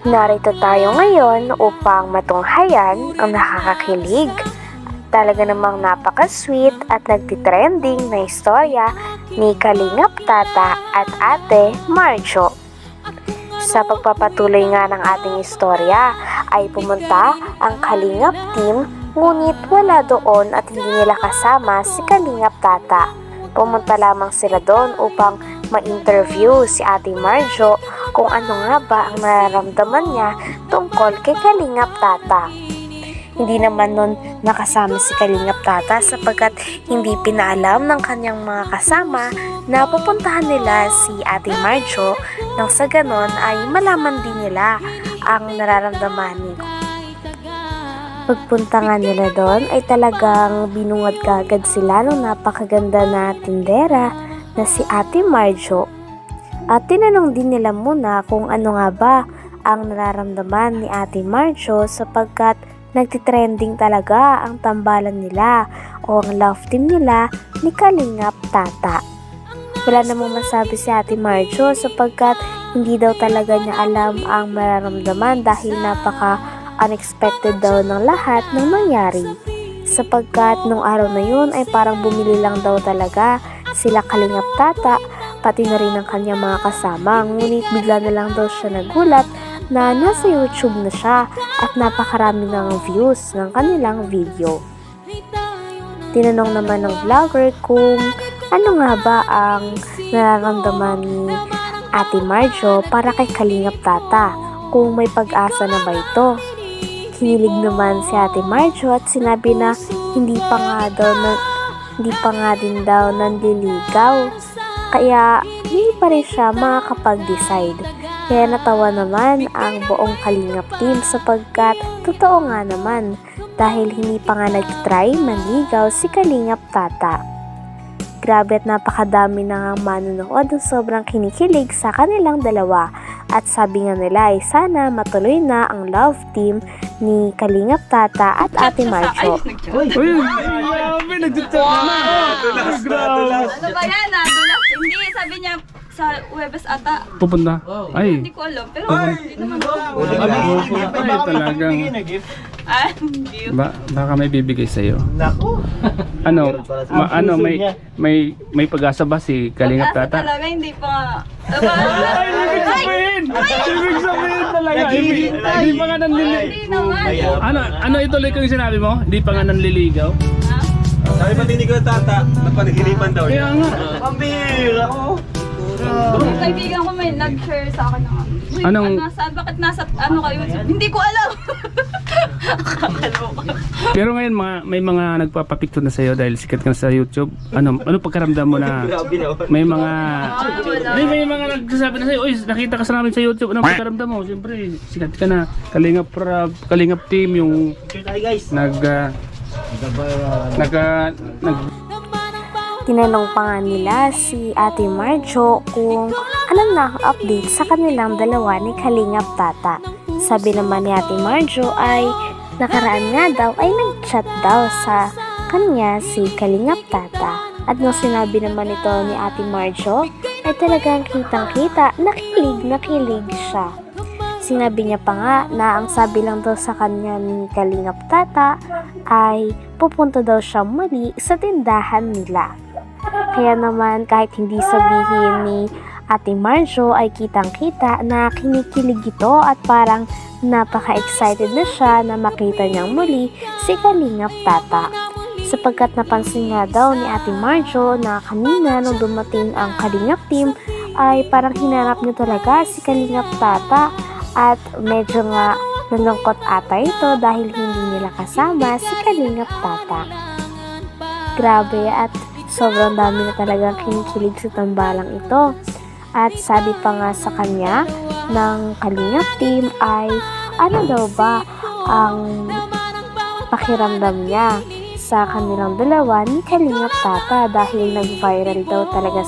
Narito tayo ngayon upang matunghayan ang nakakakilig, talaga namang napaka-sweet at nagtitrending na istorya ni Kalingap Tata at Ate Marjo. Sa pagpapatuloy nga ng ating istorya ay pumunta ang Kalingap team, ngunit wala doon at hindi nila kasama si Kalingap Tata. Pumunta lamang sila doon upang ma-interview si Ate Marjo kung ano nga ba ang nararamdaman niya tungkol kay Kalingap Tata. Hindi naman nun nakasama si Kalingap Tata sapagkat hindi pinaalam ng kanyang mga kasama na pupuntahan nila si Ate Marjo, nang sa ganon ay malaman din nila ang nararamdaman ni. Pagpunta nga nila doon ay talagang binungad kagad sila ng napakaganda na tindera na si Ate Marjo. At tinanong din nila muna kung ano nga ba ang nararamdaman ni Ate Marjo sapagkat nagtitrending talaga ang tambalan nila o ang love team nila ni Kalingap Tata. Wala namang masabi si Ate Marjo sapagkat hindi daw talaga niya alam ang mararamdaman dahil napaka-unexpected daw ng lahat ng nangyari. Sapagkat nung araw na yun ay parang bumili lang daw talaga sila Kalingap Tata pati na rin ang kanyang mga kasama, ngunit bigla na lang daw siya nagulat na nasa YouTube na siya at napakarami ng views ng kanilang video. Tinanong naman ng vlogger kung ano nga ba ang nararamdaman ni Ate Marjo para kay Kalingap Tata, kung may pag-asa na ba ito. Kinilig naman si Ate Marjo at sinabi na hindi pa nga din daw nanliligaw, kaya hindi pa rin siya makakapag-decide. Kaya natawa naman ang buong Kalingap team sapagkat totoo nga naman dahil hindi pa nga nag-try manligaw si Kalingap Tata. Grabe at napakadami na nga manonood ng sobrang kinikilig sa kanilang dalawa. At sabi nga nila ay sana matuloy na ang love team ni Kalingap Tata at Ate Marjo. Uy! Grabe! Nagtutulog na! Ano ba yan? Nadulas? Hindi, sabi niya sa Webes ata. Pupunta? Ay! Hindi ko alam, pero Ay, talagang... Baka may bibigay sa'yo. Nako. Ano, may pag-asa ba si Kalingap pag-asa Tata? talaga, hindi pa. Ibig sabihin talaga! Hindi pa nga nanliligaw. Hindi naman. Ano ituloy ko yung sinabi mo? Hindi pa nga nanliligaw? Sabi pa tinig ko tata, napanaginipan daw Kaya niya. nga. Pambira ko. Yung kaibigan ko may nag-share sa akin ng bakit nasa ano kayo? Hindi ko alam. Pero ngayon may mga nagpapapicture na sa'yo dahil sikat ka na sa YouTube. Ano pagkaramdam mo na may mga nagsasabi na sa'yo, "Uy, nakita ka sa namin sa YouTube." Ano pagkaramdam mo? Siyempre, sikat ka na. Kalingap team yung Tinanong pa nga nila si Ate Marjo kung ano na ang update sa kanilang dalawa ni Kalingap Tata. Sabi naman ni Ate Marjo ay nakaraan nga daw ay nag-chat daw sa kanya si Kalingap Tata. At nung sinabi naman ito ni Ate Marjo ay talagang kitang-kita, nakilig siya. Sinabi niya pa nga na ang sabi lang daw sa kanya ni Kalingap Tata ay pupunta daw siya muli sa tindahan nila. Kaya naman kahit hindi sabihin ni Ate Marjo ay kitang-kita na kinikilig ito at parang napaka-excited na siya na makita niyang muli si Kalingap Tata. Sapagkat napansin nga daw ni Ate Marjo na kanina nung dumating ang Kalingap team ay parang hinanap niya talaga si Kalingap Tata at medyo nga nalungkot ata ito dahil hindi nila kasama si Kalingap Tata. Grabe at sobrang dami na talagang kinikilig sa tambalang ito. At sabi pa nga sa kanya ng Kalingap team ay ano daw ba ang pakiramdam niya sa kanilang dalawa ni Kalingap Tata dahil nag-viral daw talaga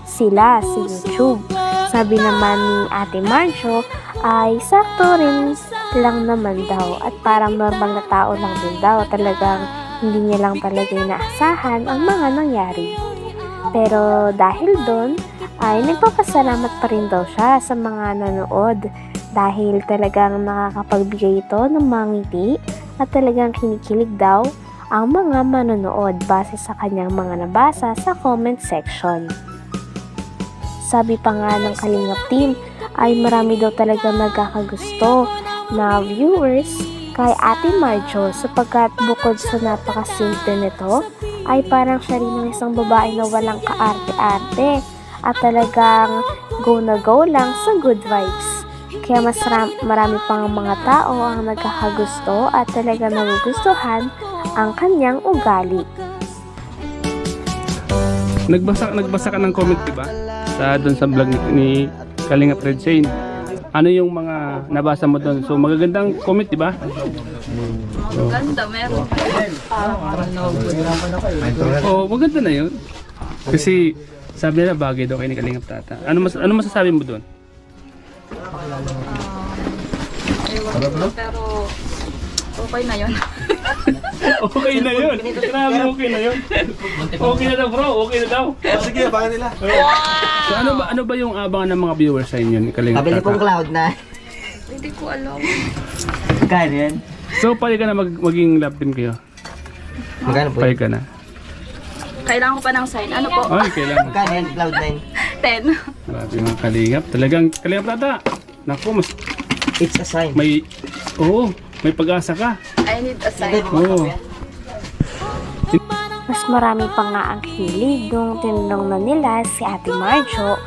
sila sa YouTube. Sabi naman ni Ate Marjo ay sakto rin lang naman daw at parang normal na tao lang din daw, talagang hindi niya lang talaga inaasahan ang mga nangyari. Pero dahil doon ay nagpapasalamat pa rin daw siya sa mga nanood dahil talagang nakakapagbigay ito ng mga ngiti at talagang kinikilig daw ang mga manonood base sa kanyang mga nabasa sa comment section. Sabi pa nga ng Kalingap team ay marami daw talagang nagkakagusto na viewers kay Ate Marjo sapagkat bukod sa napakasimple nito ay parang siya rin ang isang babae na walang kaarte-arte at talagang go na go lang sa good vibes. Kaya mas marami pang mga tao ang nagkakagusto at talagang nagugustuhan ang kanyang ugali. Nagbasa ka ng comment, diba? Doon sa vlog ni Kalingap Red Shane. Ano yung mga nabasa mo doon? So magagandang comment, diba? Ganda, meron. Oh, maganda na yun. Kasi sabi nila bagay daw kay ni Kalingap Tata. Ano masasabi mo doon? Pero okay na yun. Okay na yun. Grabe, okay na yun. Okay na daw, bro. Okay na daw. Sige, abangan nila. So ano ba yung abangan ng mga viewers sa inyo ni Kalingap Pabili pong Tata? cloud na. Hindi ko alam. Magkano yan? So pwede ka na maging love team kayo? Magkano po? Pwede ka na. Kailangan ko pa ng sign. Ano po? Ay, kailangan. Magkano yan? Cloud 10. 9. Grabe mga Kalingap. Talagang Kalingap Tata. Naku, mas It's a sign. may pag-asa ka. I need a sign. Oo. Mas marami pa nga ang hilig nung tinanong na nila si Ate Marjo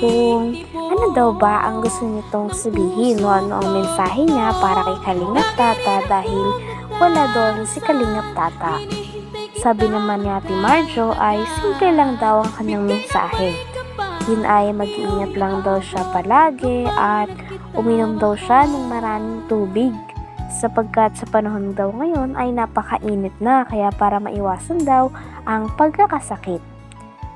kung ano daw ba ang gusto nitong sabihin o ano ang mensahe niya para kay Kalingap Tata dahil wala doon si Kalingap Tata. Sabi naman ni Ate Marjo ay simple lang daw ang kanyang mensahe. Yun ay mag-iingat lang daw siya palagi at uminom daw siya ng maraming tubig sapagkat sa panahon daw ngayon ay napakainit na kaya para maiwasan daw ang pagkakasakit.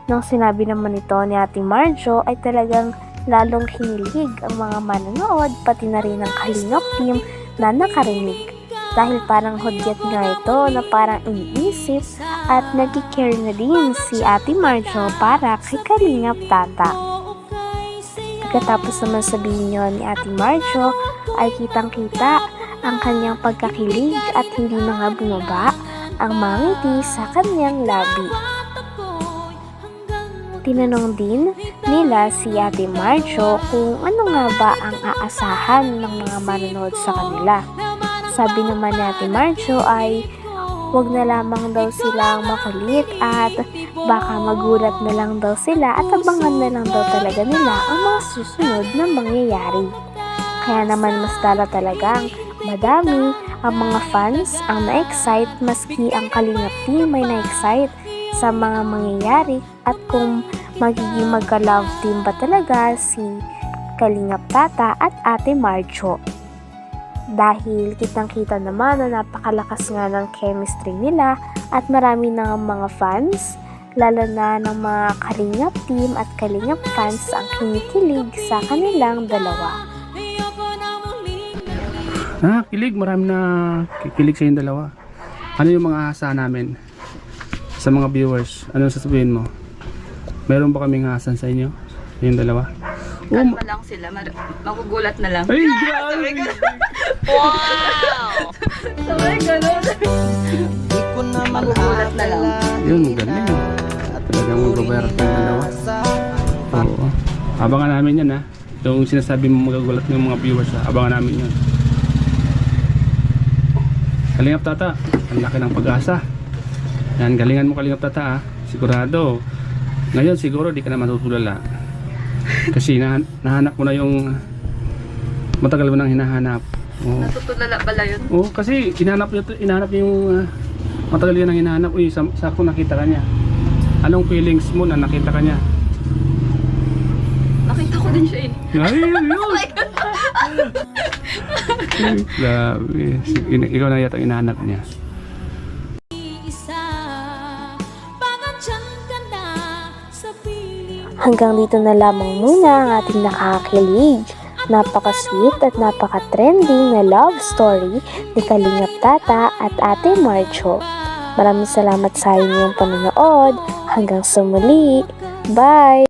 Nung sinabi naman ito ni Ate Marjo ay talagang lalong hinilig ang mga manonood pati na rin ang Kalingap team na nakarinig. Dahil parang hudyat nga ito na parang iniisip at nag-care na din si Ate Marjo para kay Kalingap Tata. Pagkatapos naman sabihin nyo ni Ate Marjo ay kitang-kita ang kanyang pagkakilig at hindi na nga bumaba ang mga ngiti sa kanyang labi. Tinanong din nila si Ate Marjo kung ano nga ba ang aasahan ng mga manonood sa kanila. Sabi naman ni Ate Marjo ay huwag na lamang daw silang makulit at baka magulat na lang daw sila at abangan na lang daw talaga nila ang mga susunod na mangyayari. Kaya naman mas talagang madami ang mga fans ang na-excite maski ang Kalingap team ay na-excite sa mga mangyayari at kung magiging magka-love team ba talaga si Kalingap Tata at Ate Marjo. Dahil kitang-kita naman na napakalakas nga ng chemistry nila at marami na mga fans, lalo na ng mga Kalingap team at Kalingap fans ang kinikilig sa kanilang dalawa. Kilig. Marami na kikilig sa yung dalawa. Ano yung mga asa namin sa mga viewers? Ano sasabihin mo? Meron ba kaming hasan sa inyo? Yung dalawa? Kalma lang sila. Magugulat na lang. Ay, grabe! Wow! Sabay ganun. Magugulat na lang. Yun, galing. Talagang mag-overap yung dalawa. Oo. Abangan namin yan, ha? Yung sinasabi mo magagulat ng mga viewers, ha? Abangan namin yun. Kalingap Tata, ang laki ng pag-asa. Yan, galingan mo Kalingap Tata, ha? Sigurado. Ngayon siguro di ka na matutulala. Kasi nahanap mo na yung matagal mo nang hinahanap. Oh. Natutulala pala yun. Oh, kasi hinahanap yung matagal yun ang hinahanap. Uy, sako nakita ka niya. Anong feelings mo na nakita ka niya? Nakita ko din siya eh. Ay, yun! Grabe. Ikaw na yata ang hinahanap niya. Hanggang dito na lamang muna ang ating nakakakilig, napaka-sweet at napaka-trending na love story ni Kalingap Tata at Ate Marjo. Maraming salamat sa inyong panonood. Hanggang sa muli. Bye!